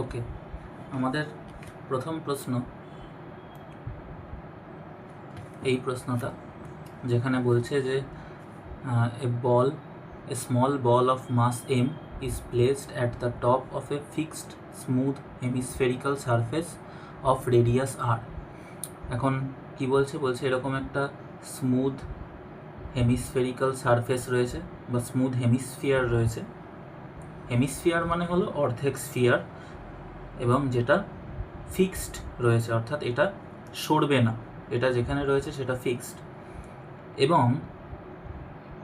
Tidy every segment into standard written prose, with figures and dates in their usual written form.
ওকে, আমাদের প্রথম প্রশ্ন এই প্রশ্নটা, যেখানে বলছে যে a small ball of mass m is placed at the top of a fixed smooth hemispherical surface of radius r. এখন কি বলছে এরকম একটা স্মুথ হেমিস্ফেরিক্যাল সারফেস রয়েছে বা স্মুথ হেমিস্ফিয়ার রয়েছে। হেমিস্ফিয়ার মানে হলো অর্ধেক স্ফিয়ার, এবং যেটা ফিক্সড রয়েছে, অর্থাৎ এটা সরবে না, এটা যেখানে রয়েছে সেটা ফিক্সড, এবং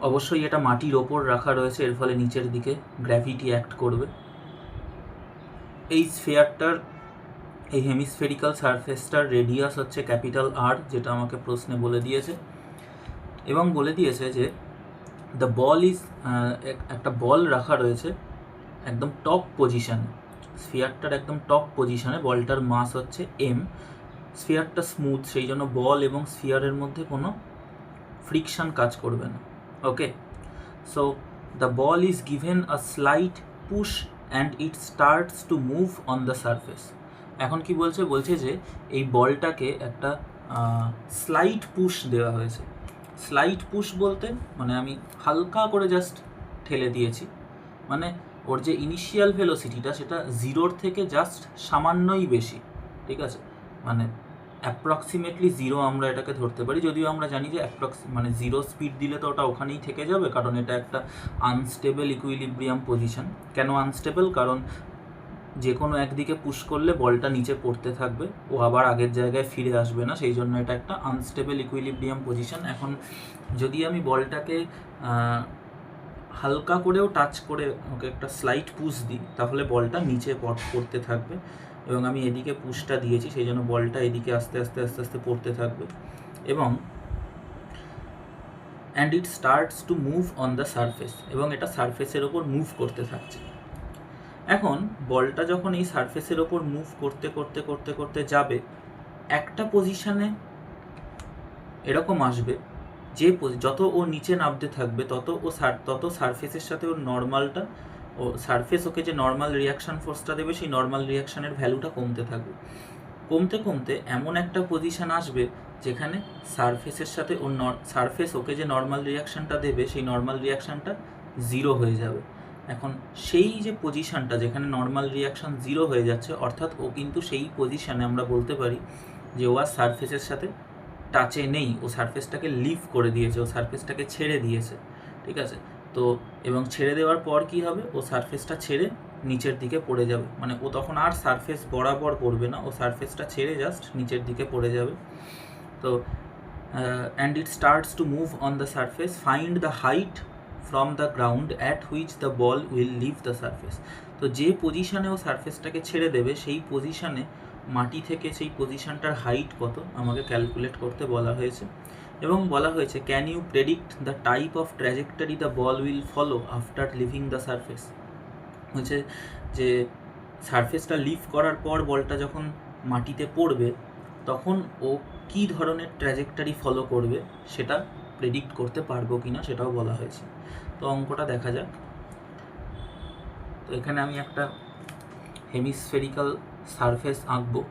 অবশ্যই এটা মাটির ওপর রাখা রয়েছে, এর ফলে নিচের দিকে গ্র্যাভিটি অ্যাক্ট করবে। এই স্ফিয়ারটার, এই হেমিস্ফেরিক্যাল সারফেসটার রেডিয়াস হচ্ছে ক্যাপিটাল আর, যেটা আমাকে প্রশ্নে বলে দিয়েছে, এবং বলে দিয়েছে যে দ্য বল ইজ, একটা বল রাখা রয়েছে একদম টপ পজিশানে, স্ফিয়ারটার একদম টপ পজিশানে, বলটার মাস হচ্ছে m, স্ফিয়ারটা স্মুথ, সেই জন্য বল এবং স্ফিয়ারের মধ্যে কোনো ফ্রিকশন কাজ করবে না। Okay, so the ball is given a slight push and it starts to move on the surface. এখন কি বলছে যে এই বলটাকে একটা স্লাইট পুশ দেওয়া হয়েছে। স্লাইট পুশ বলতে মানে আমি হালকা করে জাস্ট ঠেলে দিয়েছি, মানে ওর যে ইনিশিয়াল ভেলোসিটিটা সেটা জিরোর থেকে জাস্ট সামান্যই বেশি, ঠিক আছে, মানে অ্যাপ্রক্সিমেটলি জিরো আমরা এটাকে ধরতে পারি, যদিও আমরা জানি যে মানে জিরো স্পিড দিলে তো ওটা ওখানেই থেকে যাবে, কারণ এটা একটা আনস্টেবল ইকুইলিব্রিয়াম পজিশন। কেন আনস্টেবল? কারণ যে কোনো একদিকে পুশ করলে বলটা নিচে পড়তে থাকবে, ও আবার আগের জায়গায় ফিরে আসবে না, সেই জন্য এটা একটা আনস্টেবল ইকুইলিব্রিয়াম পজিশন। এখন যদি আমি বলটাকে হালকা করেও টাচ করে ওকে একটা স্লাইট পুশ দিই, তাহলে বলটা নিচে পড়তে থাকবে, এবং আমি এদিকে পুশটা দিয়েছি, সেই জন্য বলটা এদিকে আস্তে আস্তে আস্তে আস্তে পড়তে থাকবে, এবং and it starts to move on the surface, এবং এটা সারফেসের ওপর মুভ করতে থাকছে। এখন বলটা যখন এই সারফেসের ওপর মুভ করতে করতে করতে করতে যাবে, একটা পজিশানে এরকম আসবে যে যত ও নিচে নামতে থাকবে তত সারফেসের সাথে ওর নর্মালটা, ও সারফেস ওকে যে নর্মাল রিয়াকশান ফোর্সটা দেবে, সেই নর্মাল রিয়াকশানের ভ্যালুটা কমতে থাকবে। কমতে কমতে এমন একটা পজিশান আসবে যেখানে সারফেসের সাথে সারফেস ওকে যে নর্মাল রিয়াকশানটা দেবে, সেই নর্মাল রিয়াকশানটা জিরো হয়ে যাবে। এখন সেই যে পজিশানটা যেখানে নর্মাল রিয়াকশান জিরো হয়ে যাচ্ছে, অর্থাৎ ও কিন্তু সেই পজিশানে আমরা বলতে পারি যে ও আর সারফেসের সাথে টাচে নেই, ও সারফেসটাকে লিভ করে দিয়েছে, ও সারফেসটাকে ছেড়ে দিয়েছে, ঠিক আছে। তো এবং ছেড়ে দেওয়ার পর কি হবে, ও সারফেসটা ছেড়ে নিচের দিকে পড়ে যাবে, মানে ও তখন আর সারফেস বরাবর পড়বে না, ও সারফেসটা ছেড়ে জাস্ট নিচের দিকে পড়ে যাবে। তো and it starts to move on the surface, find the height from the ground at which the ball will leave the surface. তো যে পজিশানে ও সারফেসটাকে ছেড়ে দেবে, সেই পজিশানে মাটি থেকে সেই পজিশানটার হাইট কত আমাকে ক্যালকুলেট করতে বলা হয়েছে, এবং বলা হয়েছে can you predict the type of trajectory the ball will follow after leaving the surface. হচ্ছে যে সারফেসটা লিভ করার পর বলটা যখন মাটিতে পড়বে, তখন ও কী ধরনের ট্র্যাজেক্টরি ফলো করবে সেটা প্রেডিক্ট করতে পারবো কি না সেটাও বলা হয়েছে। তো অঙ্কটা দেখা যাক। তো এখানে আমি একটা হেমিস্ফেরিক্যাল সারফেস আঁকবো।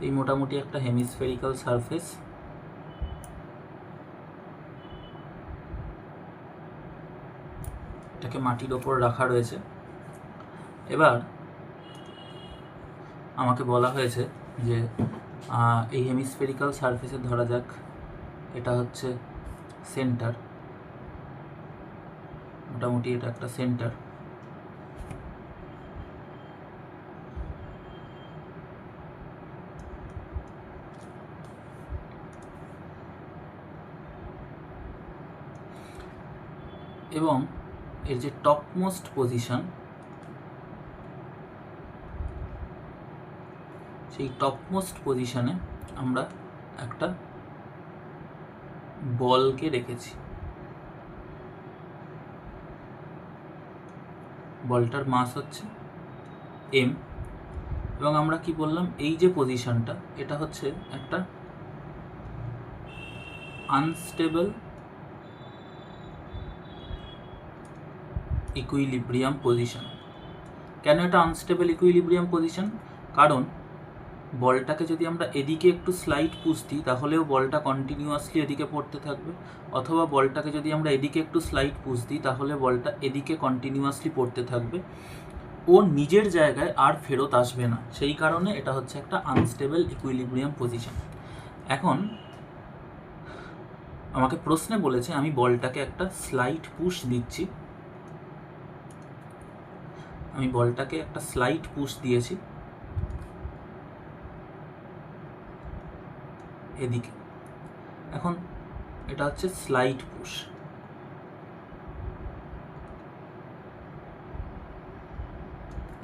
এই মোটামুটি একটা হেমিস্ফেরিক্যাল সারফেস, এটাকে মাটির ওপর রাখা রয়েছে। এবার আমাকে বলা হয়েছে যে এই হেমিস্ফেরিক্যাল সারফেসে ধরা যাক এটা হচ্ছে সেন্টার, মোটামুটি এটা একটা সেন্টার। এবং এর যে টপমোস্ট পজিশন, সেই টপমোস্ট পজিশনে আমরা একটা বলকে রেখেছি। বলটার মাস হচ্ছে m, এবং আমরা কি বললাম, এই যে পজিশনটা এটা হচ্ছে একটা আনস্টেবল ইকুইলিব্রিয়াম পজিশন। কেন এটা আনস্টেবল ইকুইলিব্রিয়াম পজিশন? কারণ বলটাকে যদি আমরা এদিকে একটু স্লাইড পুশ দিই তাহলেও বলটা কন্টিনিউয়াসলি এদিকে পড়তে থাকবে, অথবা বলটাকে যদি আমরা এদিকে একটু স্লাইড পুশ দিই তাহলে বলটা এদিকে কন্টিনিউয়াসলি পড়তে থাকবে, ও নিজের জায়গায় আর ফেরত আসবে না। সেই কারণে এটা হচ্ছে একটা আনস্টেবল ইকুইলিব্রিয়াম পজিশন। এখন আমাকে প্রশ্নে বলেছে আমি বলটাকে একটা স্লাইড পুশ দিচ্ছি, আমি বলটাকে একটা স্লাইড পুশ দিয়েছি এদিকে। এখন এটা হচ্ছে স্লাইড পুশ।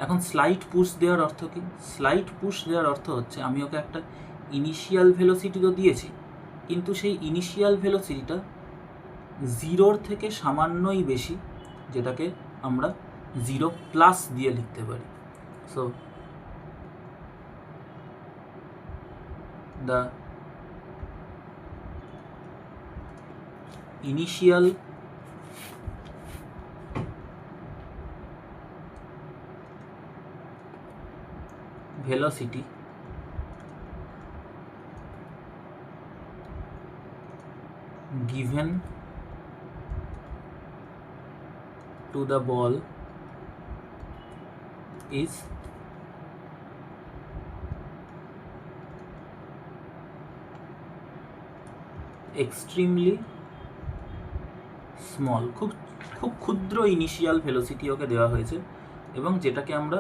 এখন স্লাইড পুশ দেওয়ার অর্থ কি? স্লাইড পুশ দেওয়ার অর্থ হচ্ছে আমি ওকে একটা ইনিশিয়াল ভেলোসিটি তো দিয়েছি, কিন্তু সেই ইনিশিয়াল ভেলোসিটিটা 0 থেকে সামান্যই বেশি, যেটাকে আমরা 0+ দিয়ে লিখতে পারি। So the initial velocity given to the ball is extremely small, খুব খুব ক্ষুদ্র ইনিশিয়াল ভেলোসিটি ওকে দেওয়া হয়েছে, এবং যেটাকে আমরা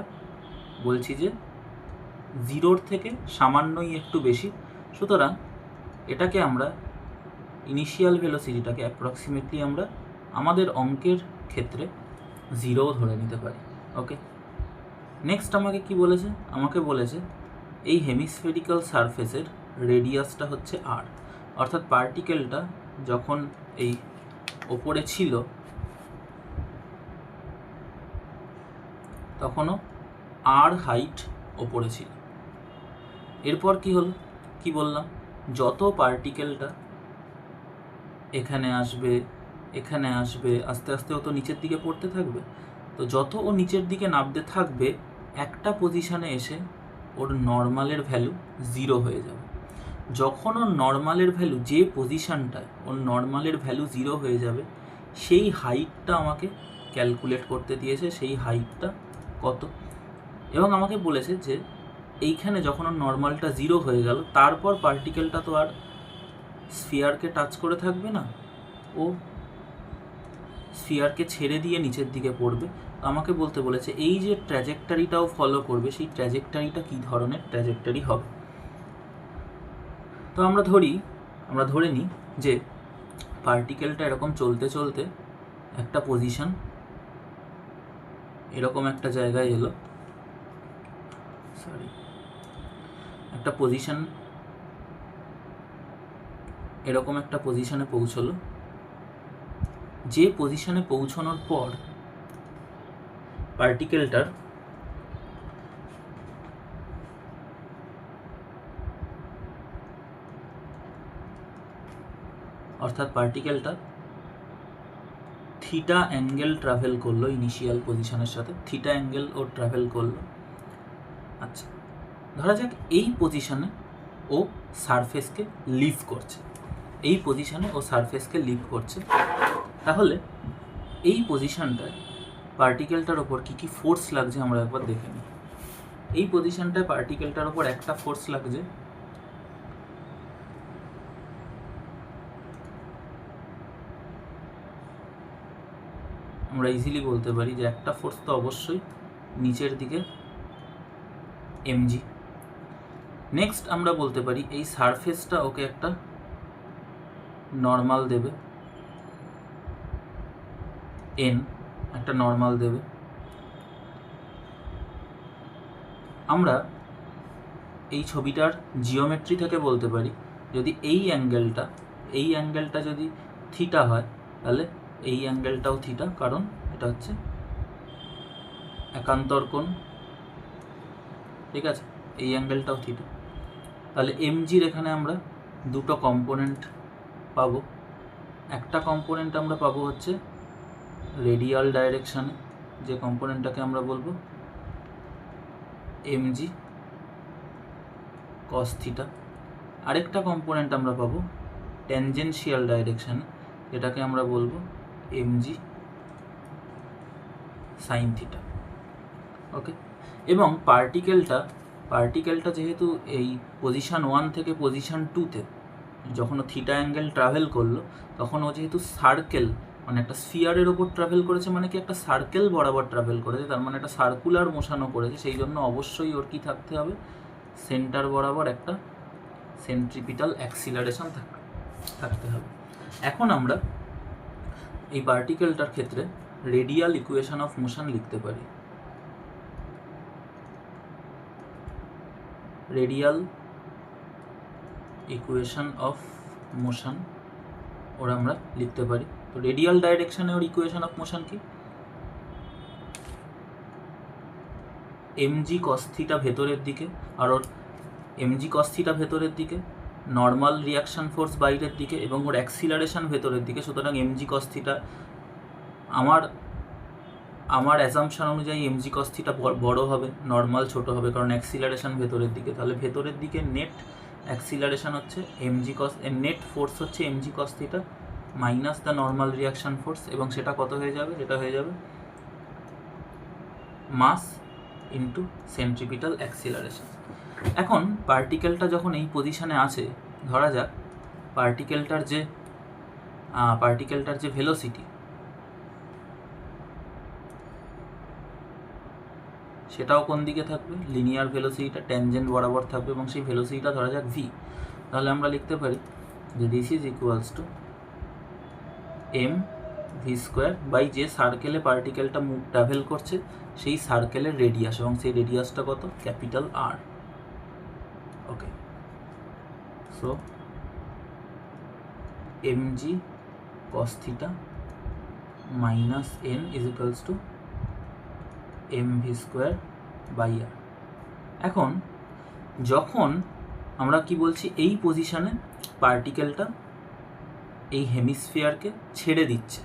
বলছি যে 0 থেকে সামান্যই একটু বেশি। সুতরাং এটাকে আমরা ইনিশিয়াল ভেলোসিটিটাকে অ্যাপ্রক্সিমেটলি আমরা আমাদের অঙ্কের ক্ষেত্রে 0 ধরে নিতে পারি। ওকে, নেক্সট আমাকে কি বলেছে? আমাকে বলেছে এই হেমিস্ফেরিক্যাল সারফেসের রেডিয়াসটা হচ্ছে r, অর্থাৎ পার্টিকেলটা যখন এই ওপরে ছিল তখনও r হাইট ওপরে ছিল। এরপর কি হলো, কি বললাম, যত পার্টিকেলটা এখানে আসবে এখানে আসবে, আস্তে আস্তে ও তো নিচের দিকে পড়তে থাকবে। তো যত ও নিচের দিকে নামতে থাকবে একটা পজিশানে এসে ওর নর্মালের ভ্যালু 0 হয়ে যাবে। যখন ওর নর্মালের ভ্যালু, যে পজিশানটায় ওর নর্মালের ভ্যালু 0 হয়ে যাবে, সেই হাইটটা আমাকে ক্যালকুলেট করতে দিয়েছে, সেই হাইটটা কত। এবং আমাকে বলেছে যে এইখানে যখন ওর নর্মালটা 0 হয়ে গেল, তারপর পার্টিকেলটা তো আর স্ফিয়ারকে টাচ করে থাকবে না, ও স্ফিয়ারকে ছেড়ে দিয়ে নিচের দিকে পড়বে। আমাকে বলতে বলেছে এই যে ট্র্যাজেক্টরিটাও ফলো করবে, সেই ট্র্যাজেক্টরিটা কী ধরনের ট্র্যাজেক্টরি হবে। তো আমরা ধরে নিই যে পার্টিকেলটা এরকম চলতে চলতে একটা পজিশন এরকম একটা জায়গায় এলো, একটা পজিশন এরকম একটা পজিশনে পৌঁছলো। যে পজিশনে পৌঁছানোর পর পার্টিকেলটার থিটা অ্যাঙ্গেল ট্রাভেল করলো ইনিশিয়াল পজিশনের সাথে, থিটা অ্যাঙ্গেল ও ট্রাভেল করলো। আচ্ছা, ধরা যাক এই পজিশনে ও সারফেসকে লিভ করছে, এই পজিশনে ও সারফেসকে লিভ করছে। তাহলে এই পজিশনটায় পার্টিকেলটার ওপর কী কী ফোর্স লাগছে আমরা একবার দেখে নিই। এই পজিশনটায় পার্টিকেলটার ওপর একটা ফোর্স লাগছে, আমরা ইজিলি বলতে পারি যে একটা ফোর্স তো অবশ্যই নিচের দিকে mg। নেক্সট আমরা বলতে পারি এই সারফেসটা ওকে একটা নর্মাল দেবে, এন একটা নর্মাল দেবে। আমরা এই ছবিটার জিওমেট্রি থেকে বলতে পারি যদি এই অ্যাঙ্গেলটা যদি থিটা হয় তাহলে এই অ্যাঙ্গেলটাও থিটা, কারণ এটা হচ্ছে একান্তর কোণ, ঠিক আছে, এই অ্যাঙ্গেলটাও থিটা। তাহলে এমজির এখানে আমরা দুটো কম্পোনেন্ট পাবো। একটা কম্পোনেন্ট আমরা পাবো হচ্ছে রেডিয়াল ডাইরেকশানে, যে কম্পোনেন্টটাকে আমরা বলবো এমজি কস থিটা। আরেকটা কম্পোনেন্ট আমরা পাবো ট্যানজেনশিয়াল ডাইরেকশানে, যেটাকে আমরা বলবো এমজি সাইন থিটা। ওকে, এবং পার্টিকেলটা যেহেতু এই পজিশান 1 থেকে পজিশান 2-তে যখন ও থিটা অ্যাঙ্গেল ট্রাভেল করলো, তখন ও যেহেতু সার্কেল মানে একটা স্ফিয়ারের ওপর ট্রাভেল করেছে, মানে কি একটা সার্কেল বরাবর ট্রাভেল করেছে, তার মানে একটা সার্কুলার মোশনও করেছে, সেই জন্য অবশ্যই ওর কী থাকতে হবে, সেন্টার বরাবর একটা সেন্ট্রিপিটাল অ্যাক্সিলারেশন থাকতে হবে। এখন আমরা এই পার্টিকেলটার ক্ষেত্রে রেডিয়াল ইকুয়েশন অফ মোশন লিখতে পারি। রেডিয়াল ইকুয়েশন অফ মোশন ওর আমরা লিখতে পারি। তো রেডিয়াল ডাইরেকশানে ওর ইকুয়েশন অফ মোশন কি, এমজি কস থিটা ভেতরের দিকে, আর ওর এমজি কস থিটা ভেতরের দিকে, নর্মাল রিয়াকশান ফোর্স বাইরের দিকে, এবং ওর অ্যাক্সিলারেশন ভেতরের দিকে। সুতরাং এমজি কস থিটা আমার অ্যাজাম্পশন অনুযায়ী এমজি কস থিটা বড় হবে, নর্মাল ছোট হবে, কারণ অ্যাক্সিলারেশন ভেতরের দিকে। তাহলে ভেতরের দিকে নেট অ্যাক্সিলারেশন হচ্ছে এমজি কস, নেট ফোর্স হচ্ছে MG cos theta minus the normal reaction force, এবং সেটা কত হয়ে যাবে, সেটা হয়ে যাবে মাস ইন্টু সেন্ট্রিপিটাল অ্যাক্সিলারেশন। এখন পার্টিকেলটা যখন এই পজিশানে আছে, ধরা যাক পার্টিকেলটার যে ভেলোসিটি সেটাও কোন দিকে থাকবে, লিনিয়ার ভেলোসিটিটা ট্যানজেন্ট বরাবর থাকবে, এবং সেই ভেলোসিটিটা ধরা যাক ভি। তাহলে আমরা লিখতে পারি যে this is equals to M V square by যে সার্কেলে পার্টিকেলটা ট্রাভেল করছে সেই সার্কেলের রেডিয়াস, এবং সেই রেডিয়াসটা কত, capital R. Okay, so MG cos theta minus N is equals to M V square by R. এখন যখন আমরা কি বলছি, এই পজিশানে পার্টিকেলটা এই হেমিস্ফিয়ারকে ছেড়ে দিচ্ছে,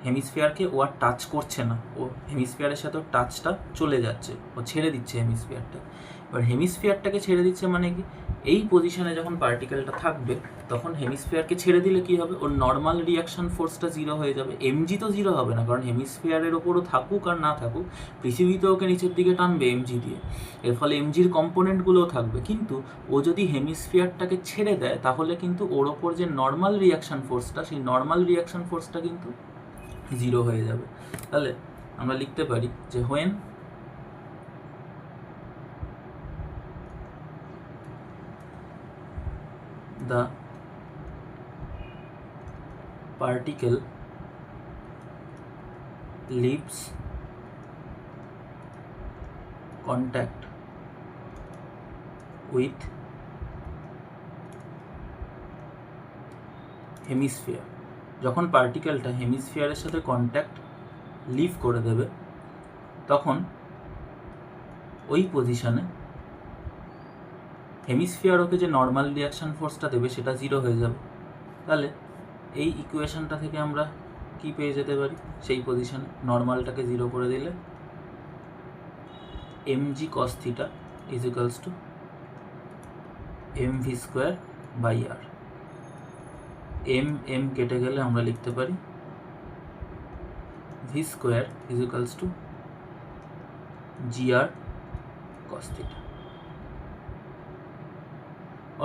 হেমিস্ফিয়ারকে ও আর টাচ করছে না, ও হেমিস্ফিয়ারের সাথে টাচটা চলে যাচ্ছে, ও ছেড়ে দিচ্ছে হেমিস্ফিয়ারটা। এবার হেমিস্ফিয়ারটাকে ছেড়ে দিচ্ছে মানে কি, এই পজিশানে যখন পার্টিকেলটা থাকবে তখন হেমিস্ফিয়ারকে ছেড়ে দিলে কি হবে, ওর নর্মাল রিয়াকশান ফোর্সটা জিরো হয়ে যাবে। এমজি তো জিরো হবে না, কারণ হেমিস্ফিয়ারের ওপরও থাকুক আর না থাকুক পৃথিবীতে ওকে নিচের দিকে টানবে এমজি দিয়ে, এর ফলে এমজির কম্পোনেন্টগুলোও থাকবে। কিন্তু ও যদি হেমিস্ফিয়ারটাকে ছেড়ে দেয় তাহলে কিন্তু ওর ওপর যে নর্মাল রিয়াকশান ফোর্সটা, সেই নর্মাল রিয়াকশান ফোর্সটা কিন্তু জিরো হয়ে যাবে। তাহলে আমরা লিখতে পারি যে when the particle leaves contact with hemisphere, যখন পার্টিকেলটা হেমিস্ফিয়ারের সাথে কন্ট্যাক্ট লিভ করে দেবে তখন ওই পজিশানে হেমিস্ফিয়ার ওকে যে নর্মাল রিয়াকশান ফোর্সটা দেবে সেটা জিরো হয়ে যাবে। তাহলে এই ইকুয়েশনটা থেকে আমরা কি পেয়ে যেতে পারি, সেই পজিশানে নর্মালটাকে জিরো করে দিলে MG cos theta is equals to M V square by R. M কেটে গেলে আমরা লিখতে পারি V square is equals to G R cos theta.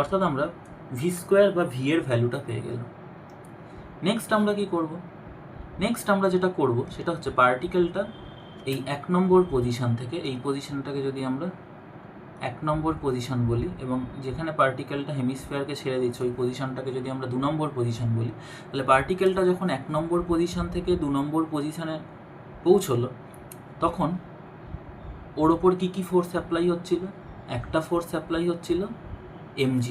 অর্থাৎ আমরা ভি স্কোয়ার বা ভি এর ভ্যালুটা পেয়ে গেলাম। নেক্সট আমরা কি করব, নেক্সট আমরা যেটা করব সেটা হচ্ছে পার্টিকেলটা এই 1 নম্বর পজিশান থেকে, এই পজিশানটাকে যদি আমরা 1 নম্বর পজিশন বলি এবং যেখানে পার্টিকেলটা হেমিস্ফিয়ারকে ছেড়ে দিচ্ছে ওই পজিশনটাকে যদি আমরা 2 নম্বর পজিশন বলি, তাহলে পার্টিকেলটা যখন 1 নম্বর পজিশন থেকে 2 নম্বর পজিশনে পৌঁছলো তখন ওর ওপর কী ফোর্স অ্যাপ্লাই হচ্ছিল? একটা ফোর্স অ্যাপ্লাই হচ্ছিল mg।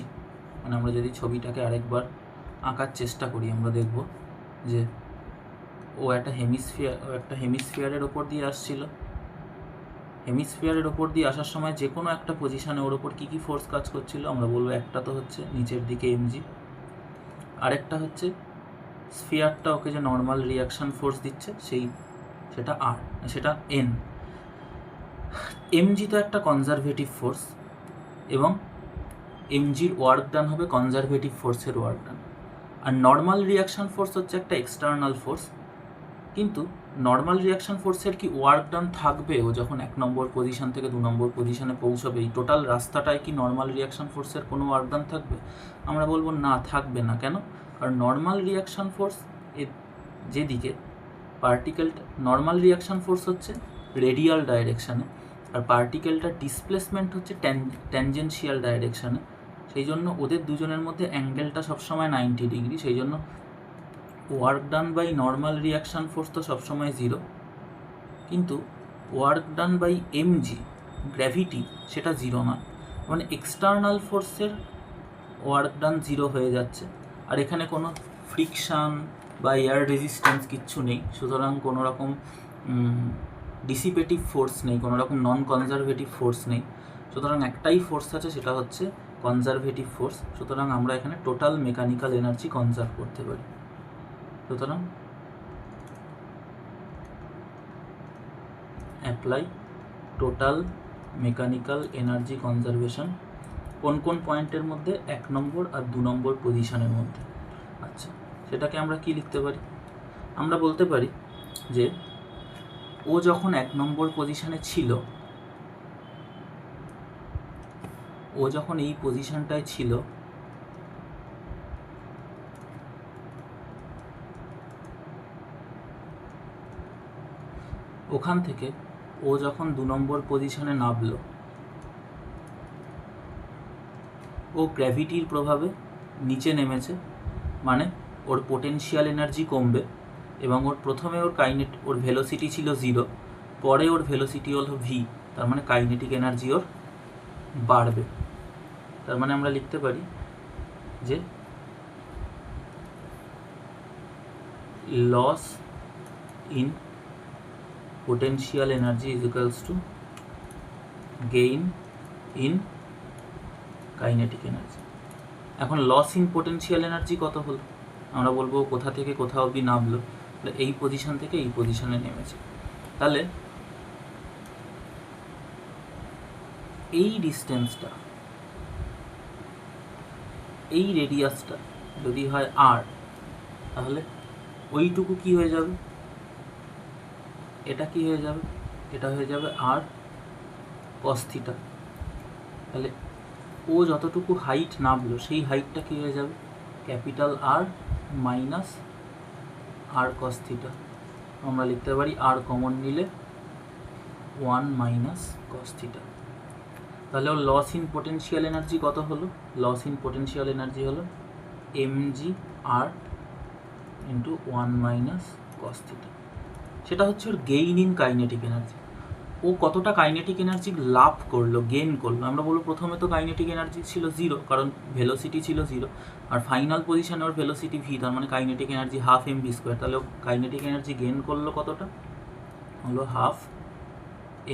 মানে আমরা যদি ছবিটাকে আরেকবার আঁকার চেষ্টা করি আমরা দেখব যে ও একটা হেমিস্ফিয়ারের ওপর দিয়ে আসছিল। হেমিস্ফিয়ারের ওপর দিয়ে আসার সময় যে কোনো একটা পজিশানে ওর ওপর কী ফোর্স কাজ করছিল আমরা বলবো একটা তো হচ্ছে নিচের দিকে mg, আরেকটা হচ্ছে স্ফিয়ারটা ওকে যে নর্মাল রিয়াকশান ফোর্স দিচ্ছে সেটা n। mg তো একটা কনজারভেটিভ ফোর্স এবং mgর ওয়ার্ক ডান হবে কনজারভেটিভ ফোর্সের ওয়ার্ক ডান, আর নর্মাল রিয়াকশান ফোর্স হচ্ছে একটা এক্সটার্নাল ফোর্স। কিন্তু নর্মাল রিয়াকশান ফোর্সের কি ওয়ার্ক ডান থাকবে? ও যখন 1 নম্বর পজিশন থেকে 2 নম্বর পজিশনে পৌঁছবে এই টোটাল রাস্তাটায় কি নর্মাল রিয়াকশান ফোর্সের কোনো ওয়ার্ক ডান থাকবে? আমরা বলবো না, থাকবে না। কেন? কারণ নর্মাল রিয়াকশান ফোর্স যেদিকে পার্টিকেলটা, নর্মাল রিয়াকশান ফোর্স হচ্ছে রেডিয়াল ডাইরেকশানে আর পার্টিকেলটার ডিসপ্লেসমেন্ট হচ্ছে ট্যানজেনশিয়াল ডাইরেকশানে। সেই জন্য ওদের দুজনের মধ্যে অ্যাঙ্গেলটা সবসময় 90 ডিগ্রি। সেই জন্য work done by normal reaction force তো সবসময় 0, কিন্তু work done by mg gravity সেটা 0 না। মানে এক্সটার্নাল ফোর্সের ওয়ার্ক ডান 0 হয়ে যাচ্ছে, আর এখানে কোনো ফ্রিকশান বা এয়ার রেজিস্ট্যান্স কিচ্ছু নেই। সুতরাং কোনো রকম ডিসিপেটিভ ফোর্স নেই, কোনো রকম নন কনজারভেটিভ ফোর্স নেই। সুতরাং একটাই ফোর্স আছে, সেটা হচ্ছে কনজারভেটিভ ফোর্স। সুতরাং আমরা এখানে টোটাল মেকানিক্যাল এনার্জি কনজার্ভ করতে পারি। সুতরাং apply total mechanical energy conservation কোন কোন পয়েন্টের মধ্যে? 1 নম্বর আর 2 নম্বর পজিশনের মধ্যে। আচ্ছা, সেটাকে আমরা কি লিখতে পারি? আমরা বলতে পারি যে ও যখন 1 নম্বর পজিশনে ছিল, ও যখন এই পজিশনটায় ছিল ওখান থেকে ও যখন 2 নম্বর পজিশনে নামলো, ও গ্র্যাভিটির প্রভাবে নিচে নেমেছে, মানে ওর পোটেনশিয়াল এনার্জি কমবে এবং প্রথমে ওর ভেলোসিটি ছিল 0, পরে ওর ভেলোসিটি হলো v, তার মানে কাইনেটিক এনার্জি ওর বাড়বে। তার মানে আমরা লিখতে পারি যে loss in potential energy is equals to gain in kinetic energy। এখন লস ইন পোটেনশিয়াল এনার্জি কত হলো? আমরা বলবো কোথা থেকে কোথা অবধি নামলো, এই পজিশন থেকে এই পজিশনে নেমেছে। তাহলে এই ডিস্টেন্সটা, এই রেডিয়াসটা যদি হয় r, তাহলে ওইটুকু কি হয়ে যাবে? এটা কি হয়ে যাবে? এটা হয়ে যাবে r cos থিটা। তাহলে ও যতটুকু হাইট নামলো সেই হাইটটা কি হয়ে যাবে? Capital R minus r cos theta. আমরা লিখতে পারি r কমন নিলে 1 মাইনাস cos থিটা। তাহলে ওর লস ইন পোটেনশিয়াল এনার্জি কত হলো? লস ইন পোটেনশিয়াল এনার্জি হলো mg r into 1 minus cos theta. সেটা হচ্ছে ওর গেইন ইন কাইনেটিক এনার্জি। ও কতটা কাইনেটিক এনার্জি লাভ করলো, গেইন করলো? আমরা বলবো প্রথমে তো কাইনেটিক এনার্জি ছিল 0, কারণ ভেলোসিটি ছিল 0, আর ফাইনাল পজিশনে ওর ভেলোসিটি v, তার মানে কাইনেটিক এনার্জি হাফ mv²। তাহলে কাইনেটিক এনার্জি গেইন করলো কতটা? হলো হাফ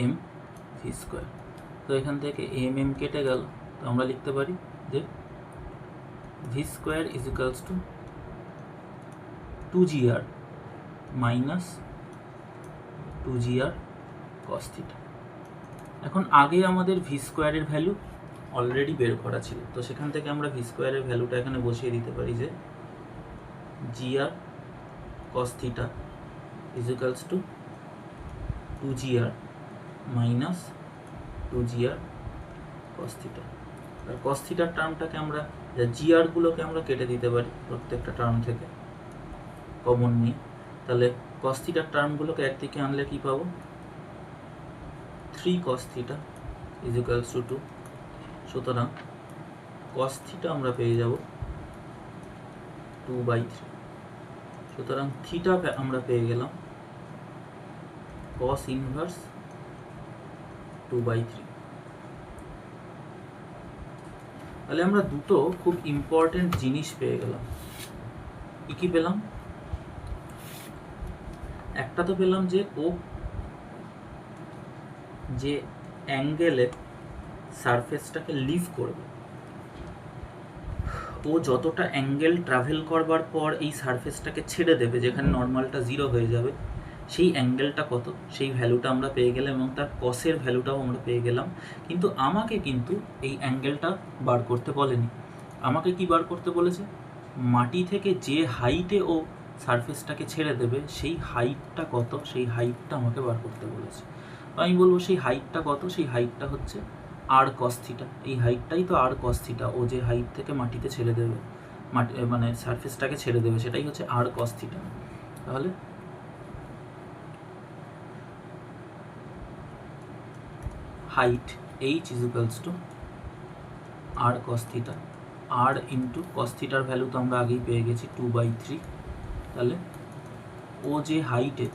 mv²। তো এখান থেকে mm কেটে গেল, তো আমরা লিখতে পারি যে v² is equals to 2gr minus 2gr cos theta. এখন আগে আমাদের v² এর ভ্যালু অলরেডি বের করা ছিল, তো সেখান থেকে আমরা v² এর ভ্যালুটা এখানে বসিয়ে দিতে পারি যে gr cos theta is equals to 2gr minus 2gr cos theta. আর cos থিটার টার্মটাকে আমরা, জিআরগুলোকে আমরা কেটে দিতে পারি প্রত্যেকটা টার্ম থেকে কমন নিয়ে। তাহলে cos থিটার টার্মগুলোকে একদিকে আনলে কি পাবো? 3 cos theta is equals two 2। সুতরাং cos থিটা আমরা পেয়ে যাব 2/3। সুতরাং থিটা আমরা পেয়ে গেলাম cos ইনভার্স 2/3। তাহলে আমরা দুটো খুব ইম্পর্টেন্ট জিনিস পেয়ে গেলাম। কি পেলাম? একটা তো পেলাম যে ও যে অ্যাঙ্গেলে সারফেসটাকে লিভ করবে, ও যতটা অ্যাঙ্গেল ট্রাভেল করবার পর এই সারফেসটাকে ছেড়ে দেবে, যেখানে নর্মালটা 0 হয়ে যাবে, সেই অ্যাঙ্গেলটা কত সেই ভ্যালুটা আমরা পেয়ে গেলাম এবং তার কসের ভ্যালুটাও আমরা পেয়ে গেলাম। কিন্তু আমাকে কিন্তু এই অ্যাঙ্গেলটা বার করতে বলেনি। আমাকে কি বার করতে বলেছে? মাটি থেকে যে হাইটে ও সারফেসটাকে ছেড়ে দেবে সেই হাইটটা কত সেই হাইটটা আমাকে বার করতে বলেছে। আমি বলবো সেই হাইটটা কত? সেই হাইটটা হচ্ছে আর কস থিটা। এই হাইটটাই তো আর কস থিটা। ও যে হাইট থেকে মাটিতে ছেড়ে দেবে, মানে সারফেসটাকে ছেড়ে দেবে, সেটাই হচ্ছে আর কস থিটা। তাহলে height h is two R cos theta. আর ইন্টু কস থিটার ভ্যালু তো আমরা আগেই পেয়ে গেছি 2/3। তাহলে ও যে হাইটে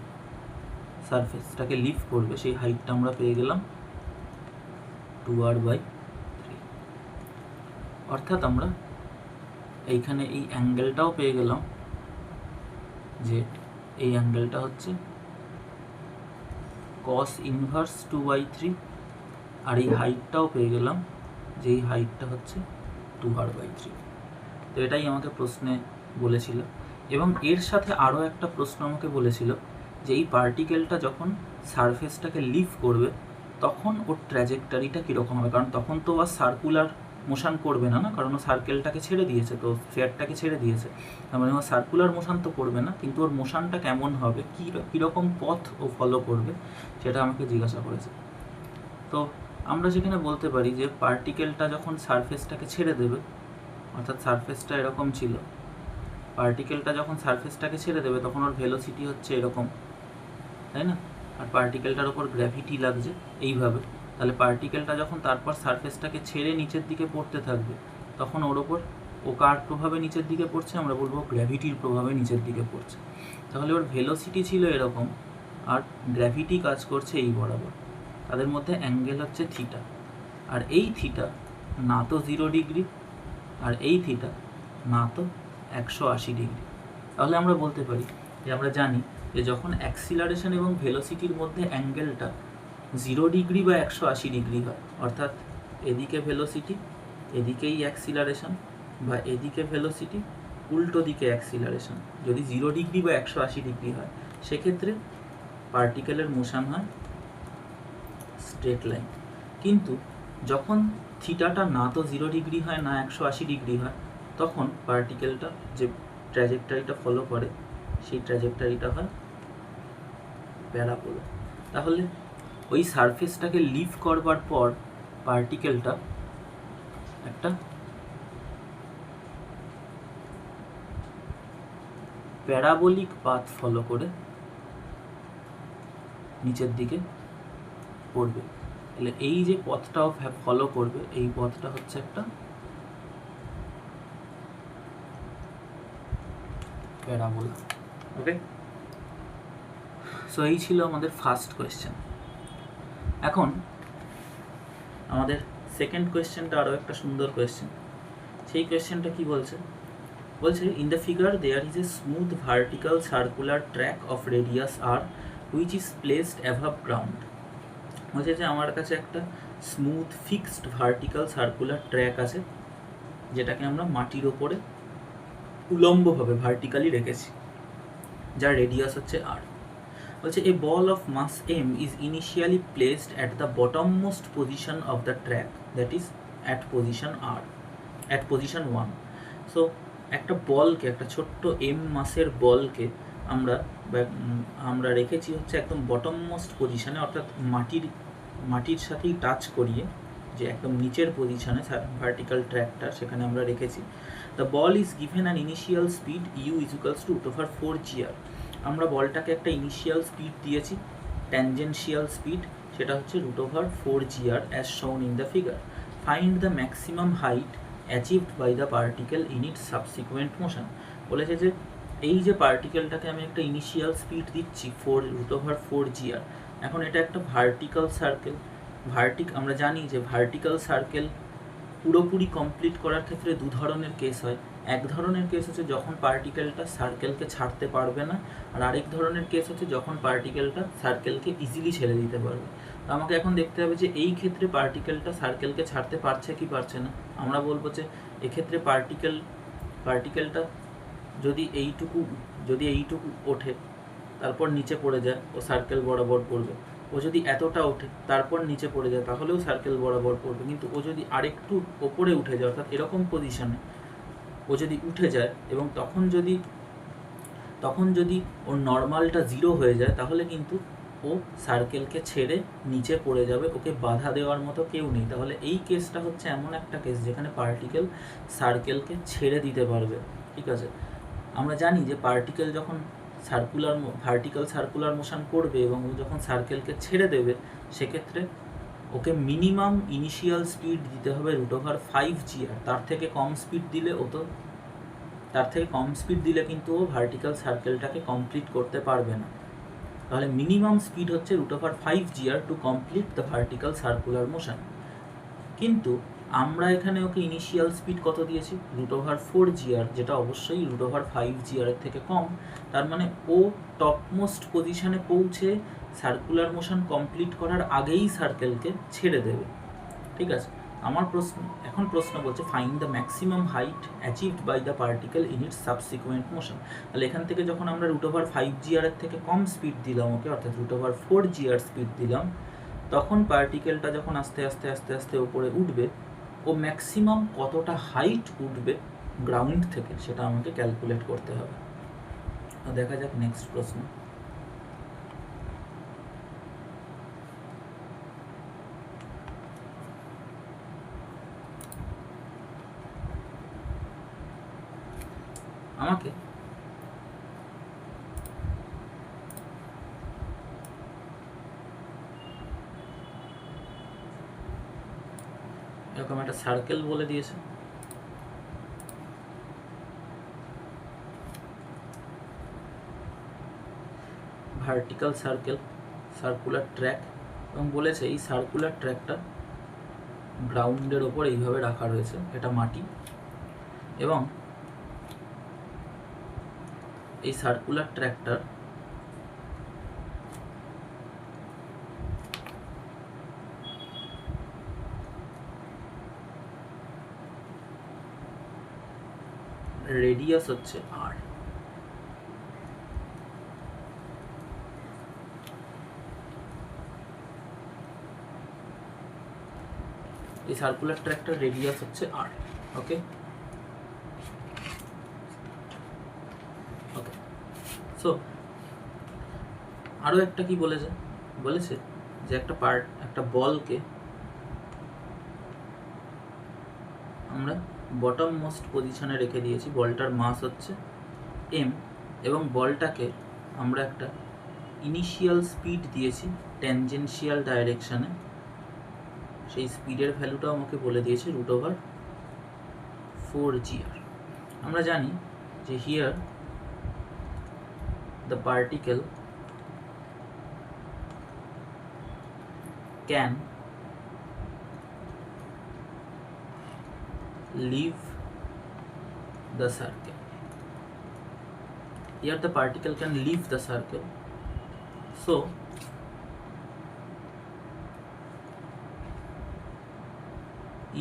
সারফেসটাকে লিভ করবে সেই হাইটটা আমরা পেয়ে গেলাম 2r/3। অর্থাৎ আমরা এইখানে এই অ্যাঙ্গেলটাও পেয়ে গেলাম, যে এই অ্যাঙ্গেলটা হচ্ছে cos ইনভার্স 2/3, আর এই হাইটটাও পেয়ে গেলাম যে এই হাইটটা হচ্ছে 2r/3। তো এটাই আমাকে প্রশ্নে বলেছিল। এবং এর সাথে আরও একটা প্রশ্ন আমাকে বলেছিল যে এই পার্টিকেলটা যখন সারফেসটাকে লিভ করবে তখন ওর ট্র্যাজেক্টরিটা কীরকম হবে, কারণ তখন তো আর সার্কুলার মোশন করবে না, কারণ ও সার্কেলটাকে ছেড়ে দিয়েছে, তো স্ফিয়ারটাকে ছেড়ে দিয়েছে, তার মানে ও সার্কুলার মোশন তো করবে না, কিন্তু ওর মোশনটা কেমন হবে, কীরকম পথ ও ফলো করবে, সেটা আমাকে জিজ্ঞাসা করেছে। তো আমরা সেখানে বলতে পারি যে পার্টিকেলটা যখন সারফেসটাকে ছেড়ে দেবে, অর্থাৎ সারফেসটা এরকম ছিল, পার্টিকেলটা যখন সারফেসটাকে ছেড়ে দেবে তখন ওর ভেলোসিটি হচ্ছে এরকম, তাই না? আর পার্টিকেলটার ওপর গ্র্যাভিটি লাগছে এইভাবে। তাহলে পার্টিকেলটা যখন তারপর সারফেসটাকে ছেড়ে নিচের দিকে পড়তে থাকবে তখন ওর ওপর ও কার প্রভাবে নিচের দিকে পড়ছে? আমরা বলবো গ্র্যাভিটির প্রভাবে নিচের দিকে পড়ছে। তাহলে ওর ভেলোসিটি ছিল এরকম আর গ্র্যাভিটি কাজ করছে এই বরাবর, তাদের মধ্যে অ্যাঙ্গেল হচ্ছে থিটা। আর এই থিটা না তো 0 ডিগ্রি আর এই থিটা না তো 180 ডিগ্রি। তাহলে আমরা বলতে পারি যে আমরা জানি যে যখন অ্যাক্সিলারেশন এবং ভেলোসিটির মধ্যে অ্যাঙ্গেলটা 0 ডিগ্রি বা 180 ডিগ্রি হয়, অর্থাৎ এদিকে ভেলোসিটি এদিকেই অ্যাক্সিলারেশন, বা এদিকে ভেলোসিটি উল্টো দিকে অ্যাক্সিলারেশন, যদি 0 ডিগ্রি বা 180 ডিগ্রি হয় সেক্ষেত্রে পার্টিকেলের মোশন হয় স্ট্রেট লাইন। কিন্তু যখন থিটাটা না তো 0 ডিগ্রি হয় না 180 ডিগ্রি হয় তখন পার্টিকেলটা যে ট্র্যাজেক্টরিটা ফলো করে সেই ট্র্যাজেক্টরিটা হয় প্যারাবোলা। তাহলে ওই সারফেসটাকে লিভ করবার পর পার্টিকেলটা একটা প্যারাবোলিক পাথ ফলো করে নিচের দিকে পড়বে। তাহলে এই যে পথটাও ফলো করবে এই পথটা হচ্ছে একটা প্যারাবোলা। ওকে, সো এই ছিল আমাদের ফার্স্ট কোয়েশ্চেন। এখন আমাদের সেকেন্ড কোয়েশ্চেনটা আরও একটা সুন্দর কোয়েশ্চেন। সেই কোয়েশ্চেনটা কি বলছে? বলছে in the figure there is a smooth vertical circular track of radius R which is placed above ground. বলছে যে আমার কাছে একটা smooth fixed vertical circular track আছে যেটাকে আমরা মাটির ওপরে উলম্বভাবে ভার্টিক্যালি রেখেছি, যার রেডিয়াস হচ্ছে আর। বলছে a ball of mass m is initially placed at the bottom most position of the track, that is at position R, at position 1। So একটা বলকে, একটা ছোট্ট m মাসের বলকে আমরা রেখেছি হচ্ছে একদম বটম মোস্ট পজিশনে, অর্থাৎ মাটির সাথেই টাচ করিয়ে, যে একদম নিচের পজিশনে ভার্টিক্যাল ট্র্যাকটা সেখানে আমরা রেখেছি। The ball is given an initial speed u is equals to √4gr। আমরা বলটাকে একটা ইনিশিয়াল স্পিড দিয়েছি, ট্যানজেনশিয়াল স্পিড, সেটা হচ্ছে √4gr as shown in the figure. Find the maximum height achieved by the particle in its subsequent motion. বলেছে যে এই যে পার্টিকেলটাকে আমি একটা ইনিশিয়াল স্পিড দিচ্ছি 4√4 GR, এখন এটা একটা ভার্টিক্যাল সার্কেল। আমরা জানি যে ভার্টিক্যাল সার্কেল পুরোপুরি কমপ্লিট করার ক্ষেত্রে দু ধরনের কেস হয়। এক ধরনের কেস হচ্ছে যখন পার্টিকেলটা সার্কেলকে ছাড়তে পারবে না, আর আরেক ধরনের কেস হচ্ছে যখন পার্টিকেলটা সার্কেলকে ইজিলি ছেড়ে দিতে পারবে। তো আমাকে এখন দেখতে হবে যে এই ক্ষেত্রে পার্টিকেলটা সার্কেলকে ছাড়তে পারছে কি পারছে না। আমরা বলবো যে এক্ষেত্রে পার্টিকেলটা যদি এইটুকু ওঠে তারপর নিচে পড়ে যায়, ও সার্কেল বরাবর পড়বে। ও যদি এতটা ওঠে তারপর নিচে পড়ে যায় তাহলেও সার্কেল বরাবর পড়বে। কিন্তু ও যদি আরেকটু ওপরে উঠে যায়, অর্থাৎ এরকম পজিশনে ও যদি উঠে যায় এবং তখন যদি ওর নর্মালটা 0 হয়ে যায়, তাহলে কিন্তু ও সার্কেলকে ছেড়ে নিচে পড়ে যাবে, ওকে বাধা দেওয়ার মতো কেউ নেই। তাহলে এই কেসটা হচ্ছে এমন একটা কেস যেখানে পার্টিকেল সার্কেলকে ছেড়ে দিতে পারবে। ঠিক আছে, আমরা জানি যে পার্টিকেল যখন ভার্টিক্যাল সার্কুলার মোশন করবে এবং ও যখন সার্কেলকে ছেড়ে দেবে, সেক্ষেত্রে ওকে মিনিমাম ইনিশিয়াল স্পিড দিতে হবে √5 GR। তার থেকে কম স্পিড দিলে কিন্তু ও ভার্টিক্যাল সার্কেলটাকে কমপ্লিট করতে পারবে না। তাহলে মিনিমাম স্পিড হচ্ছে √5 GR to complete the vertical circular motion. কিন্তু আমরা এখানে ওকে ইনিশিয়াল স্পিড কত দিয়েছি? √4 GR, যেটা অবশ্যই √5 GR এর থেকে কম। তার মানে ও টপমোস্ট পজিশনে পৌঁছে সার্কুলার মোশন কমপ্লিট করার আগেই সার্কেলকে ছেড়ে দেবে। ঠিক আছে, এখন প্রশ্ন বলছে find the maximum height achieved by the particle in its subsequent motion. তাহলে এখান থেকে যখন আমরা √5 GR এর থেকে কম স্পিড দিলাম ওকে, অর্থাৎ √4 GR স্পিড দিলাম, তখন পার্টিকেলটা যখন আস্তে আস্তে আস্তে আস্তে উপরে উঠবে, ও ম্যাক্সিমাম কতটা হাইট উঠবে গ্রাউন্ড থেকে সেটা আমাকে ক্যালকুলেট করতে হবে। তো দেখা যাক নেক্সট প্রশ্ন। আমাকে এরকম একটা সার্কেল বলে দিয়েছে, ভার্টিক্যাল সার্কুলার ট্র্যাক, এবং বলেছে এই সার্কুলার ট্র্যাকটা গ্রাউন্ডের ওপর এইভাবে রাখা রয়েছে, এটা মাটি, এবং এই সার্কুলার ট্র্যাকটার রেডিয়াস হচ্ছে R। এই সার্কুলার ট্র্যাকটার রেডিয়াস হচ্ছে R। ওকে, সো আরও একটা কি বলেছে যে একটা বলকে আমরা বটম মোস্ট পজিশনে রেখে দিয়েছি, বলটার মাস হচ্ছে m, এবং বলটাকে আমরা একটা ইনিশিয়াল স্পিড দিয়েছি ট্যানজেনশিয়াল ডাইরেকশানে। সেই স্পিডের ভ্যালুটাও আমাকে বলে দিয়েছে √4 GR। আমরা জানি যে here the particle can leave the circle. Here the particle can leave the circle, so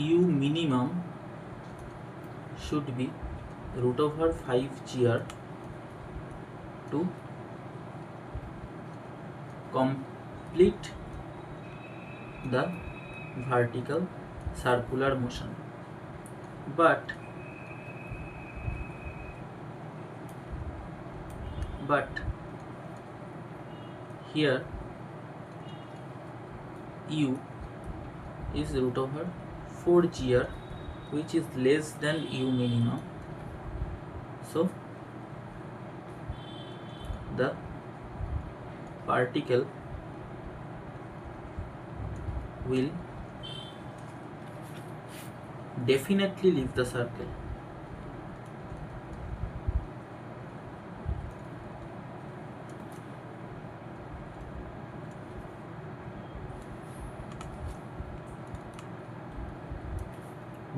u minimum should be √5 GR to complete the vertical circular motion. But here u is √4 GR, which is less than u minimum, so the particle will definitely leave the circle.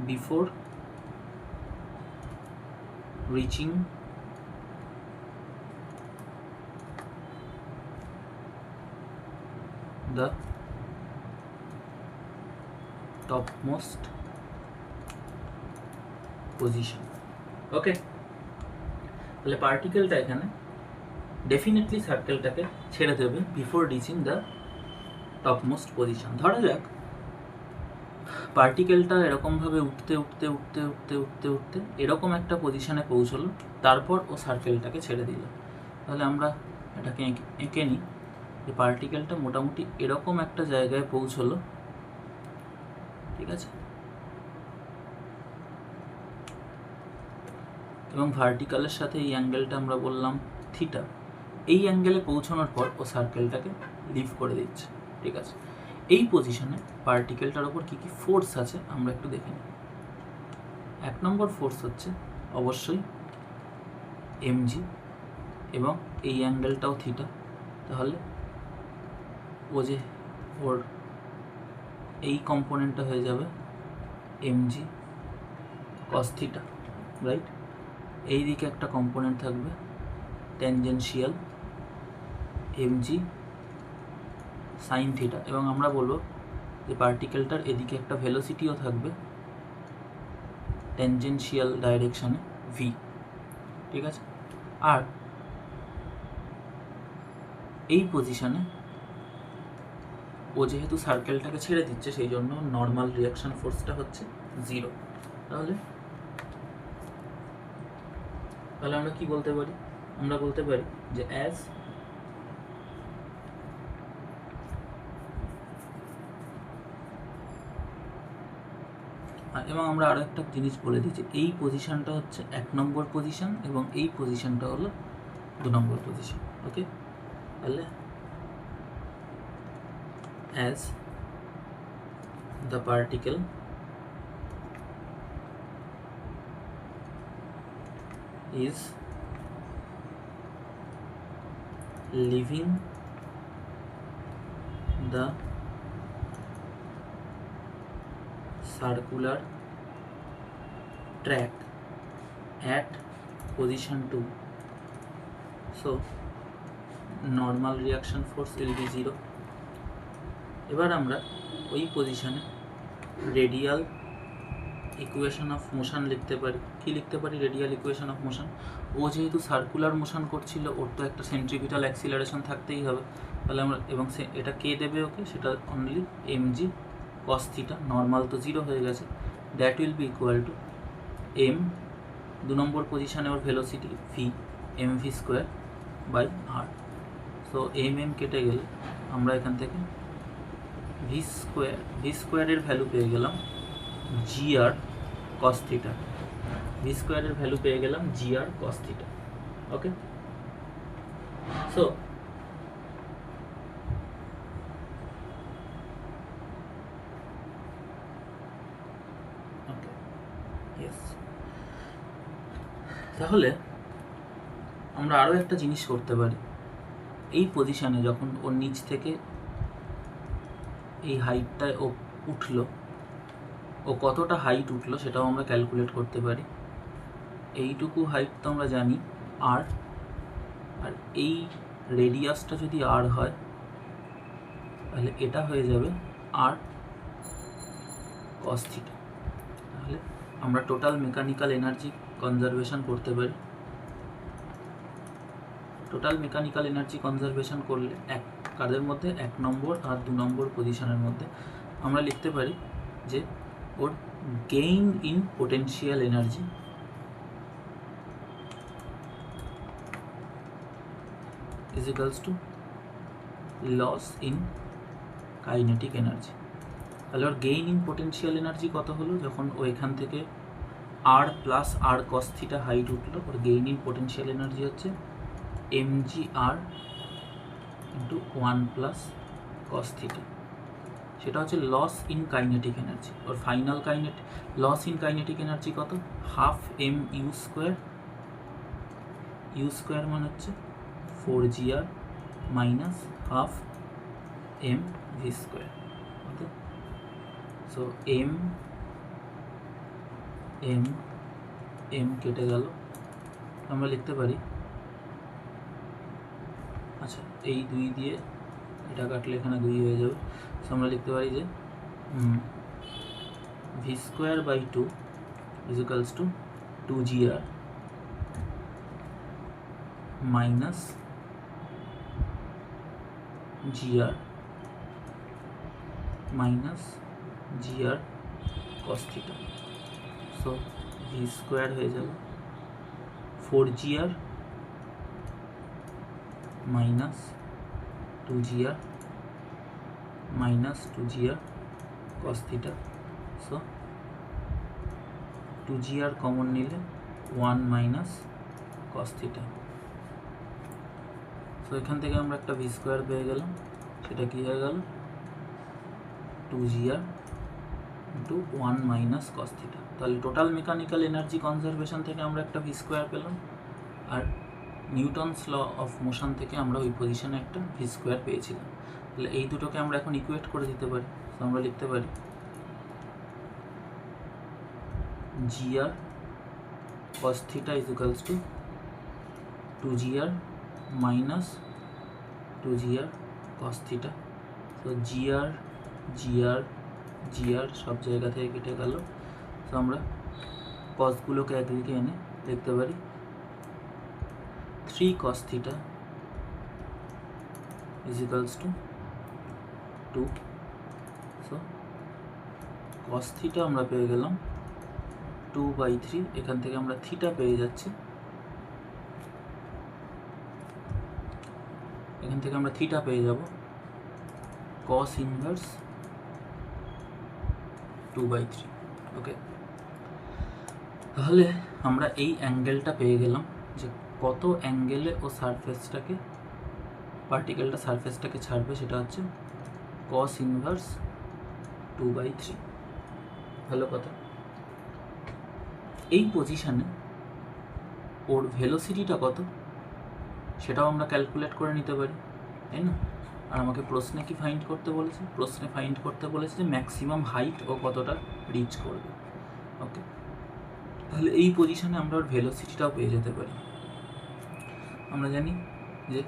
Before reaching the topmost position. ওকে, তাহলে পার্টিকেলটা এখানে definitely সার্কেলটাকে ছেড়ে দেবে before reaching the topmost position. ধরা যাক পার্টিকেলটা এরকমভাবে উঠতে উঠতে উঠতে উঠতে উঠতে উঠতে এরকম একটা পজিশনে পৌঁছলো, তারপর ও সার্কেলটাকে ছেড়ে দিল। তাহলে আমরা এটাকে এঁকে নিই যে পার্টিকেলটা মোটামুটি এরকম একটা জায়গায় পৌঁছলো, ঠিক আছে, এবং ভার্টিক্যালের সাথে এই অ্যাঙ্গেলটা আমরা বললাম থিটা। এই অ্যাঙ্গেলে পৌঁছানোর পর ও সার্কেলটাকে লিভ করে দিচ্ছে, ঠিক আছে। এই পজিশনে পার্টিকেলটার ওপর কী কী ফোর্স আছে আমরা একটু দেখে নিই। 1 নম্বর ফোর্স হচ্ছে অবশ্যই mg, এবং এই অ্যাঙ্গেলটাও থিটা। তাহলে ও যে ওর এই কম্পোনেন্টটা হয়ে যাবে mg cos থিটা, রাইট। এই দিকে একটা কম্পোনেন্ট থাকবে ট্যানজেনশিয়াল mg সাইন থিটা, এবং আমরা বলবো যে পার্টিকেলটার এদিকে একটা ভেলোসিটিও থাকবে ট্যানজেনশিয়াল ডাইরেকশানে v, ঠিক আছে। আর এই পজিশনে ও যেহেতু সার্কেলটাকে ছেড়ে দিচ্ছে সেই জন্য নর্মাল রিয়াকশান ফোর্সটা হচ্ছে 0। তাহলে আমরা কি বলতে পারি? আমরা বলতে পারি যে অ্যাজ এবং আমরা আরও একটা জিনিস বলে দিচ্ছি, এই পজিশনটা হচ্ছে 1 নম্বর পজিশন এবং এই পজিশনটা হলো 2 নম্বর পজিশন। ওকে, তাহলে as the particle is leaving the circular track at position 2, so normal reaction force will be 0. এবার আমরা ওই পজিশনে রেডিয়াল ইকুয়েশন অফ মোশন লিখতে পারি। কি লিখতে পারি? Radial equation of motion. ও যেহেতু সার্কুলার মোশন করছিল, ওর তো একটা সেন্ট্রিপিটাল অ্যাক্সিলারেশন থাকতেই হবে। তাহলে আমরা এবং এটা কে দেবে ওকে? সেটা only mg cos theta, normal তো 0 হয়ে গেছে, that will be equal to m 2 number পজিশনে ওর velocity v mv square by r। So m কেটে গেলে আমরা এখান থেকে v স্কোয়ারের ভ্যালু পেয়ে গেলাম gr cos থিটা, v স্কোয়ারের ভ্যালু পেয়ে গেলাম gr cos থিটা। ওকে, সো তাহলে আমরা আরও একটা জিনিস করতে পারি। এই পজিশনে যখন ওর নিচ থেকে এই হাইটটায় ও উঠলো, ও কতটা হাইট উঠলো সেটাও আমরা ক্যালকুলেট করতে পারি। এইটুকু হাইট তো আমরা জানি আর, আর এই রেডিয়াসটা যদি আর হয় তাহলে এটা হয়ে যাবে আর cos থিটা। তাহলে আমরা টোটাল মেকানিক্যাল এনার্জি কনজারভেশন করতে পারি। টোটাল মেকানিক্যাল এনার্জি কনজারভেশন করলে কাদের মধ্যে? 1 নম্বর আর 2 নম্বর পজিশনের মধ্যে আমরা লিখতে পারি যে ওর gain in potential energy is equals to loss in kinetic energy. তাহলে ওর গেইন ইন পোটেনশিয়াল এনার্জি কত হলো? যখন ও এখান থেকে R plus R cos theta height উঠলো, ওর গেইন ইন পোটেনশিয়াল এনার্জি হচ্ছে mgr into 1 plus cos theta. সেটা হচ্ছে লস ইন কাইনেটিক এনার্জি। ওর final loss in kinetic energy কত, half M U square, U square মানে হচ্ছে 4gr minus half M V square. Okay, so M M M কেটে গেল, আমরা লিখতে পারি, আচ্ছা এই 2 দিয়ে এটা কাটলে এখানে 2 হয়ে যাবে। সো আমরা লিখতে পারি যে V square by 2 is equals to 2gr minus gr minus gr cos theta। So V square হয়ে যাবে 4gr minus 2gr minus 2gr cos theta। So 2gr common নিলে 1 মাইনাস cos theta। সো এখান থেকে আমরা একটা ভি স্কোয়ার পেয়ে গেলাম, সেটা কী হয়ে গেল 2gr into 1 minus cos theta। তাহলে টোটাল মেকানিক্যাল এনার্জি কনজারভেশন থেকে আমরা একটা ভি স্কোয়ার পেলাম, আর নিউটনস ল অফ মোশন থেকে আমরা ওই পজিশনে একটা ভি স্কোয়ার পেয়েছিলাম। তাহলে এই দুটোকে আমরা এখন ইকুয়েট করে দিতে পারি। তো আমরা লিখতে পারি gr cos theta is equals to 2gr minus 2gr cos theta। তো gr gr gr সব জায়গা থেকে কেটে গেল। তো আমরা কসগুলোকে একদিকে এনে লিখতে পারি 3 cos theta is equals to 2। So cos theta আমরা পেয়ে গেলাম 2/3, এখান থেকে আমরা থিটা পেয়ে যাচ্ছি, এখান থেকে আমরা থিটা পেয়ে যাব cos ইনভার্স 2/3। ওকে, তাহলে আমরা এই অ্যাঙ্গেলটা পেয়ে গেলাম যে কত অ্যাঙ্গেলে ও সারফেসটাকে, পার্টিকেলটা সারফেসটাকে ছাড়বে, সেটা হচ্ছে cos ইনভার্স 2/3। ভালো কথা। এই পজিশানে ওর ভেলোসিটিটা কত সেটাও আমরা ক্যালকুলেট করে নিতে পারি, তাই না? আর আমাকে প্রশ্নে কি ফাইন্ড করতে বলেছে, প্রশ্নে ফাইন্ড করতে বলেছে যে ম্যাক্সিমাম হাইট ও কতটা রিচ করবে। ওকে, তাহলে এই পজিশানে আমরা ওর ভেলোসিটিটাও পেয়ে যেতে পারি। আমরা জানি যে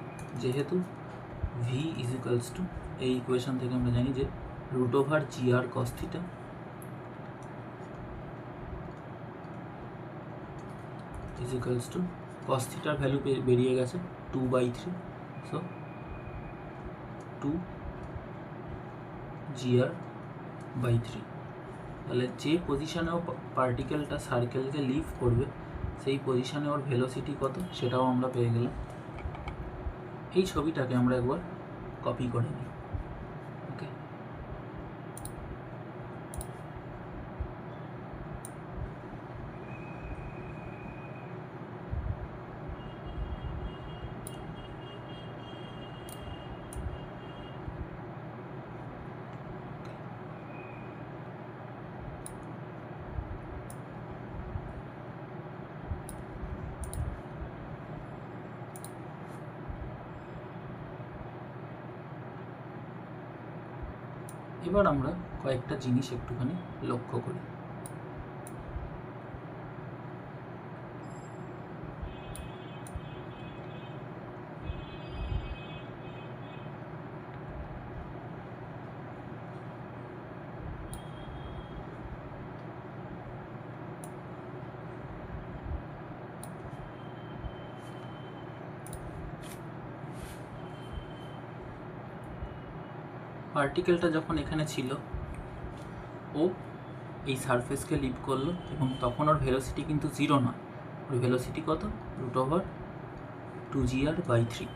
যেহেতু ভি ইজ ইকুয়ালস টু, এই ইকুয়েশন থেকে আমরা জানি যে √gr cos theta is equals two cos theta value বেরিয়ে গেছে 2/3। So 2gr/3। তাহলে যে পজিশানে ও পার্টিকেলটা সার্কেলকে লিভ করবে সেই পজিশানে ওর ভেলোসিটি কত সেটাও আমরা পেয়ে গেলাম। এই ছবিটাকে আমরা একবার কপি করে নিই। ওকে, এবার আমরা কয়েকটা জিনিস একটুখানি লক্ষ্য করি। পার্টিকেলটা যখন এখানে ছিল ও এই সারফেসকে লিভ করলো এবং তখন ওর ভেলোসিটি কিন্তু 0 নয়, ওর ভেলোসিটি কত √2gr/3।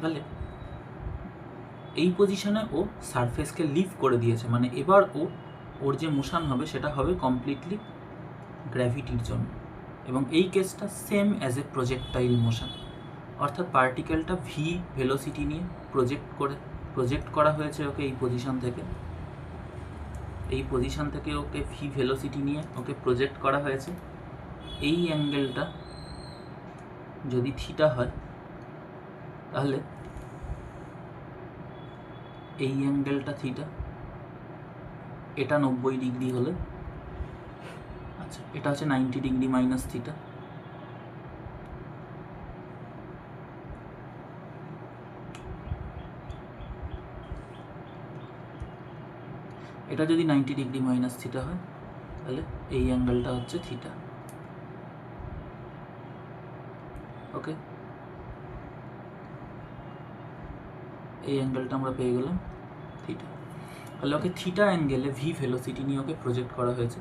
তাহলে এই পজিশনে ও সারফেসকে লিভ করে দিয়েছে, মানে এবার ওর যে মোশন হবে সেটা হবে কমপ্লিটলি গ্র্যাভিটির জন্য, এবং এই কেসটা same as a projectile motion, অর্থাৎ পার্টিকেলটা ভি ভেলোসিটি নিয়ে প্রজেক্ট করা হয়েছে ওকে এই পজিশন থেকে, এই পজিশন থেকে ওকে ভি ভেলোসিটি নিয়ে ওকে প্রজেক্ট করা হয়েছে। এই অ্যাঙ্গেলটা যদি থিটা হয় তাহলে এই অ্যাঙ্গেলটা থিটা, এটা 90 ডিগ্রি হলে, আচ্ছা এটা হচ্ছে 90 ডিগ্রি মাইনাস থিটা। এটা যদি 90 ডিগ্রি মাইনাস থিটা হয় তাহলে এই অ্যাঙ্গেলটা হচ্ছে থিটা। ওকে, এই অ্যাঙ্গেলটা আমরা পেয়ে গেলাম থিটা। তাহলে ওকে থিটা অ্যাঙ্গেলে ভি ভেলোসিটি নিয়ে ওকে প্রজেক্ট করা হয়েছে।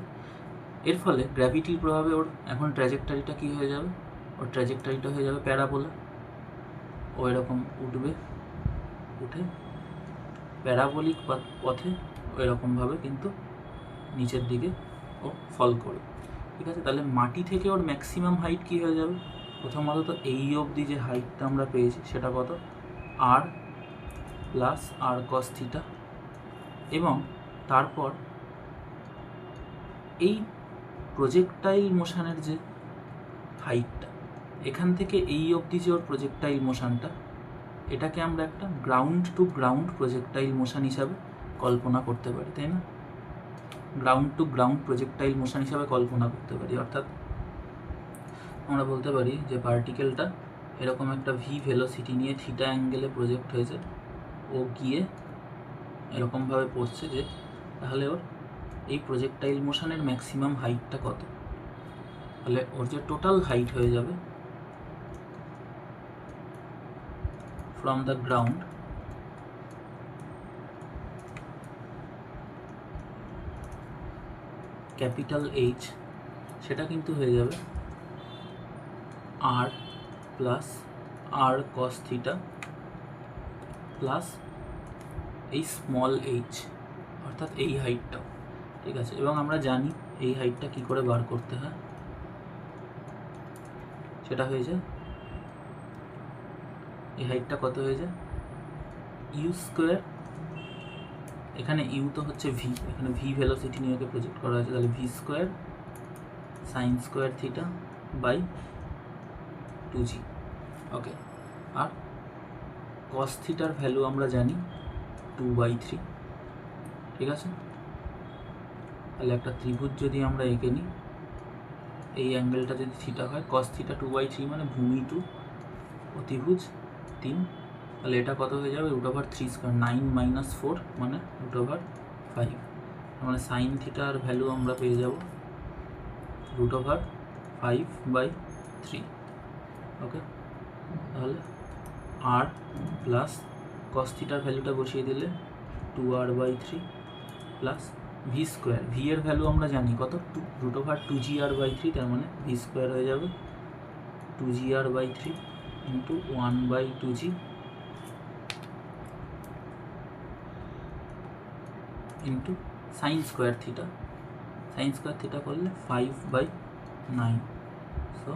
এর ফলে গ্র্যাভিটির প্রভাবে ওর এখন ট্র্যাজেক্টরিটা কী হয়ে যাবে, ওর ট্র্যাজেক্টরিটা হয়ে যাবে প্যারাবোলা। ও এরকম উঠবে, উঠে প্যারাবোলিক পথে এরকমভাবে কিন্তু নিচের দিকে ও ফল করবে। ঠিক আছে, তাহলে মাটি থেকে ওর ম্যাক্সিমাম হাইট কী হয়ে যাবে? প্রথমত তো এই অবধি যে হাইটটা আমরা পেয়েছি সেটা কত, আর প্লাস আর কস থিটা, এবং তারপর এই প্রজেক্টাইল মোশনের যে হাইটটা, এখান থেকে এই অবধি যে ওর প্রজেক্টাইল মোশনটা, এটাকে আমরা একটা ground to ground projectile motion হিসাবে কল্পনা করতে পারি, তাই না? Ground to ground projectile motion হিসাবে কল্পনা করতে পারি। অর্থাৎ আমরা বলতে পারি যে পার্টিকেলটা এরকম একটা ভি ভেলোসিটি নিয়ে থিটা অ্যাঙ্গেলে প্রজেক্ট হয়েছে, ও গিয়ে এরকমভাবে পড়ছে যে তাহলে ওর এই প্রজেক্টাইল মোশনের ম্যাক্সিমাম হাইটটা কত? তাহলে ওর যে টোটাল হাইট হয়ে যাবে from the ground capital H, সেটা কিন্তু হয়ে যাবে আর plus R cos theta plus এই স্মল এইচ, অর্থাৎ এই হাইটটাও। ঠিক আছে, এবং আমরা জানি এই হাইটটা কী করে বার করতে হয়। সেটা হয়ে যায়, এই হাইটটা কত হয়ে যায়, ইউ স্কোয়ার, এখানে ইউ তো হচ্ছে ভি, এখানে ভি ভেলোসিটি নিয়ে ওকে প্রজেক্ট করা হয়েছে, তাহলে V square sine square theta by 2g। Okay, আর কস থিটার ভ্যালু আমরা জানি 2/3। ঠিক আছে, তাহলে একটা ত্রিভুজ যদি আমরা এঁকে নিই, এই অ্যাঙ্গেলটা যদি থিটা হয়, কস থিটা 2/3 মানে ভূমি টু অতিভুজ 3, তাহলে এটা কত হয়ে যাবে, √3² 9 - 4 মানে √5, মানে সাইন থিটার ভ্যালু আমরা পেয়ে যাব √5/3। ওকে, তাহলে আর প্লাস কস থিটার ভ্যালুটা বসিয়ে দিলে 2r/3 plus V square, V এর ভ্যালু আমরা জানি কত, √2gr/3, তার মানে ভি স্কোয়ার হয়ে যাবে 2gr/3 into 1/2g into sign square theta, sign square theta করলে 5/9, সো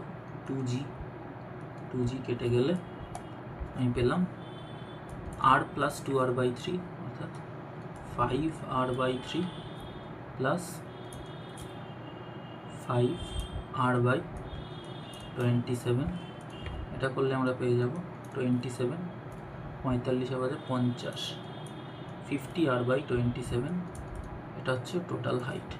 2g কেটে গেলে আমি পেলাম আর প্লাস 2r/3 অর্থাৎ 5r/3 প্লাস 5r/27, এটা করলে আমরা পেয়ে যাব 27, 45 × 50, 50r/27, এটা হচ্ছে টোটাল হাইট।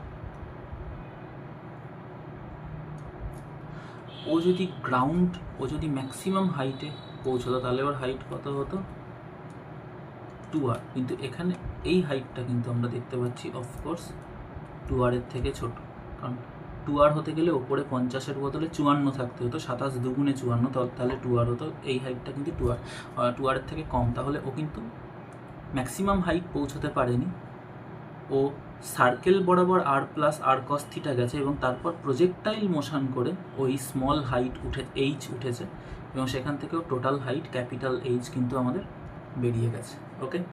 ও যদি ম্যাক্সিমাম হাইটে পৌঁছতো তাহলে ওর হাইট কত হতো, 2r, কিন্তু এখানে এই হাইটটা কিন্তু আমরা দেখতে পাচ্ছি অফকোর্স 2r এর থেকে ছোট, কারণ 2r হতে গেলে ওপরে 50-এর বদলে 54 থাকতে হতো, 27 × 2 = 54, তাহলে 2r হতো। এই হাইটটা কিন্তু 2r এর থেকে কম, তাহলে ও কিন্তু ম্যাক্সিমাম হাইট পৌঁছতে পারেনি। ও সার্কেল বরাবর আর প্লাস আর কস থিটা গেছে এবং তারপর প্রজেক্টাইল মোশন করে ওই স্মল হাইট এইচ উঠেছে এবং সেখান থেকেও টোটাল হাইট ক্যাপিটাল এইচ কিন্তু আমাদের বেরিয়ে গেছে। ওকে।